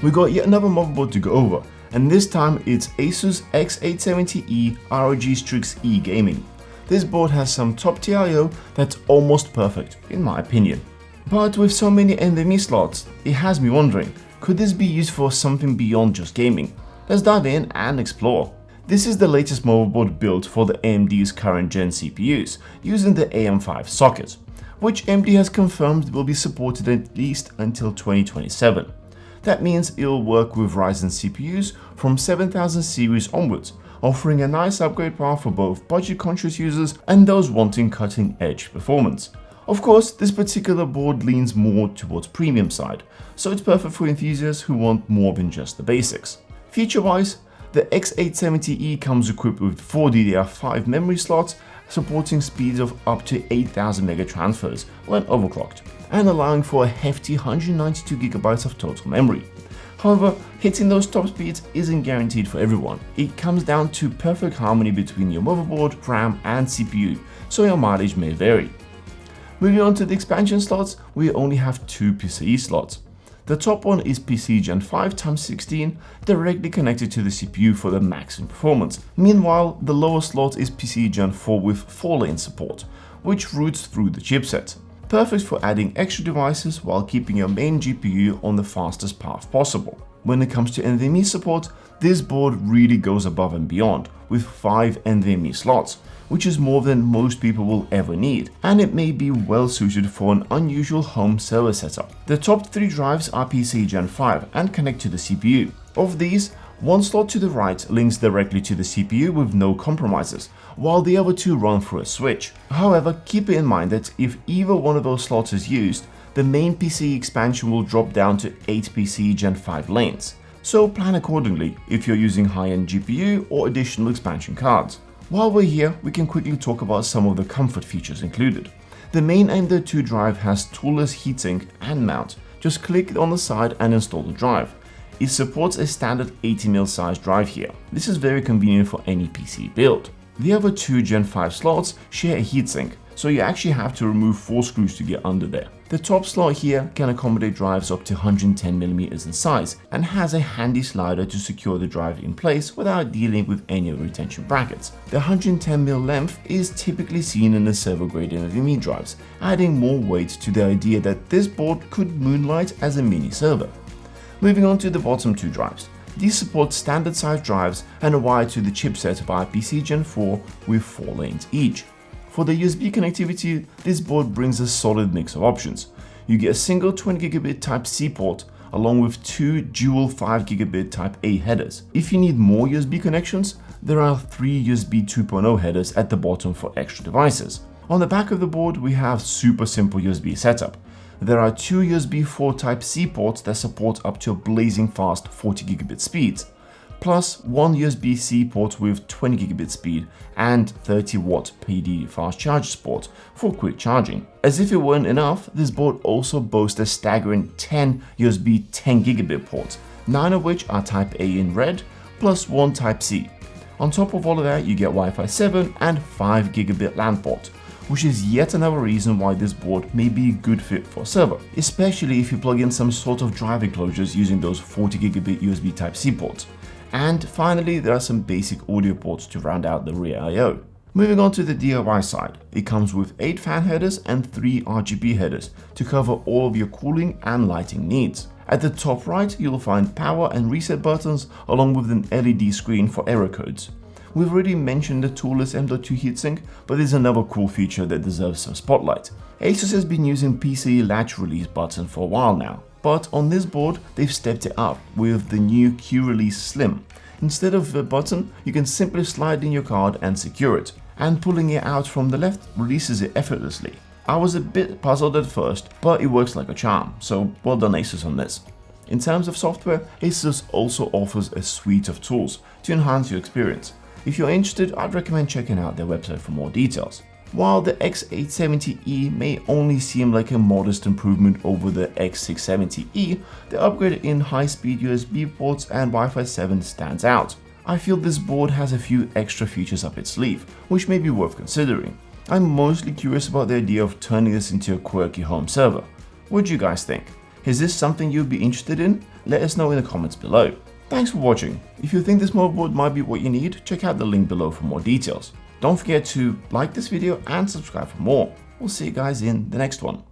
We got yet another motherboard to go over, and this time it's ASUS X870E ROG Strix E Gaming. This board has some top tier I/O that's almost perfect in my opinion. But with so many NVMe slots, it has me wondering, could this be used for something beyond just gaming? Let's dive in and explore. This is the latest motherboard built for the AMD's current gen CPUs using the AM5 socket, which AMD has confirmed will be supported at least until 2027. That means it'll work with Ryzen CPUs from 7000 series onwards, offering a nice upgrade path for both budget-conscious users and those wanting cutting-edge performance. Of course, this particular board leans more towards premium side, so it's perfect for enthusiasts who want more than just the basics. Feature-wise, the X870E comes equipped with 4 DDR5 memory slots, supporting speeds of up to 8000 mega transfers when overclocked, and allowing for a hefty 192GB of total memory. However, hitting those top speeds isn't guaranteed for everyone. It comes down to perfect harmony between your motherboard, RAM, and CPU, so your mileage may vary. Moving on to the expansion slots, we only have 2 PCIe slots. The top one is PCIe Gen 5x16, directly connected to the CPU for the maximum performance. Meanwhile, the lower slot is PCIe Gen 4 with 4-lane support, which routes through the chipset. Perfect for adding extra devices while keeping your main GPU on the fastest path possible. When it comes to NVMe support, this board really goes above and beyond, with 5 NVMe slots, which is more than most people will ever need, and it may be well suited for an unusual home server setup. The top 3 drives are PCIe Gen 5 and connect to the CPU. Of these, one slot to the right links directly to the CPU with no compromises, while the other 2 run through a switch. However, keep in mind that if either one of those slots is used, the main PCIe expansion will drop down to 8 PCIe Gen 5 lanes. So plan accordingly if you're using high-end GPU or additional expansion cards. While we're here, we can quickly talk about some of the comfort features included. The main M.2 drive has toolless heatsink and mount. Just click on the side and install the drive. It supports a standard 80mm size drive here. This is very convenient for any PC build. The other 2 Gen 5 slots share a heatsink, so you actually have to remove 4 screws to get under there. The top slot here can accommodate drives up to 110mm in size and has a handy slider to secure the drive in place without dealing with any of the retention brackets. The 110mm length is typically seen in the server-grade NVMe drives, adding more weight to the idea that this board could moonlight as a mini server. Moving on to the bottom 2 drives. These support standard size drives and are wired to the chipset via PCIe Gen 4 with 4 lanes each. For the USB connectivity, this board brings a solid mix of options. You get a single 20GB Type-C port along with 2 dual 5GB Type-A headers. If you need more USB connections, there are 3 USB 2.0 headers at the bottom for extra devices. On the back of the board, we have super simple USB setup. There are 2 USB 4 Type-C ports that support up to a blazing fast 40GB speeds, plus 1 USB-C port with 20GB speed and 30W PD fast charge support for quick charging. As if it weren't enough, this board also boasts a staggering 10 USB 10GB ports, 9 of which are Type-A in red, plus 1 Type-C. On top of all of that, you get Wi-Fi 7 and 5GB LAN port, which is yet another reason why this board may be a good fit for a server, especially if you plug in some sort of drive enclosures using those 40GB USB Type-C ports. And finally, there are some basic audio ports to round out the rear I/O. Moving on to the DIY side, it comes with 8 fan headers and 3 RGB headers to cover all of your cooling and lighting needs. At the top right, you'll find power and reset buttons along with an LED screen for error codes. We've already mentioned the toolless M.2 heatsink, but there's another cool feature that deserves some spotlight. ASUS has been using PCIe latch release button for a while now, but on this board they've stepped it up with the new Q-Release Slim. Instead of a button, you can simply slide in your card and secure it, and pulling it out from the left releases it effortlessly. I was a bit puzzled at first, but it works like a charm, so well done ASUS on this. In terms of software, ASUS also offers a suite of tools to enhance your experience. If you're interested, I'd recommend checking out their website for more details. While the X870E may only seem like a modest improvement over the X670E, the upgrade in high-speed USB ports and Wi-Fi 7 stands out. I feel this board has a few extra features up its sleeve, which may be worth considering. I'm mostly curious about the idea of turning this into a quirky home server. What do you guys think? Is this something you'd be interested in? Let us know in the comments below. Thanks for watching. If you think this motherboard might be what you need, check out the link below for more details. Don't forget to like this video and subscribe for more. We'll see you guys in the next one.